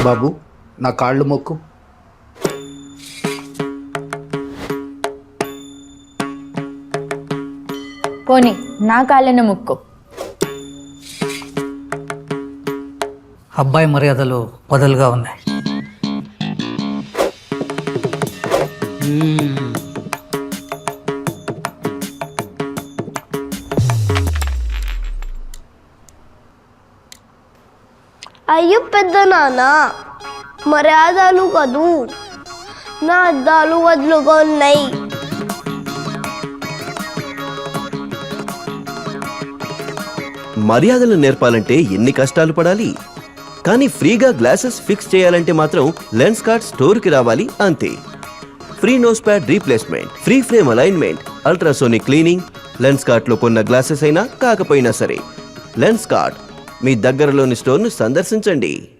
బాబు, నా కాళ్ళు మొక్కు. పోనీ నా కాళ్ళను ముక్కు. అబ్బాయి మర్యాదలు వదలుగా ఉన్నాయి. అయ్యో పెద్ద నాన్న, మర్యాదలు కదూ, నా అద్దాలు వదులుగా ఉన్నాయి. మర్యాదలు నేర్పాలంటే ఎన్ని కష్టాలు పడాలి, కానీ ఫ్రీగా గ్లాసెస్ ఫిక్స్ చేయాలంటే మాత్రం లెన్స్కార్ట్ స్టోర్కి రావాలి, అంతే. Free nose pad replacement, free frame alignment, ultrasonic cleaning, లెన్స్కార్ట్లో కొన్న గ్లాసెస్ అయినా కాకపోయినా సరే లెన్స్కార్ట్ మీ దగ్గరలోని స్టోర్ను సందర్శించండి.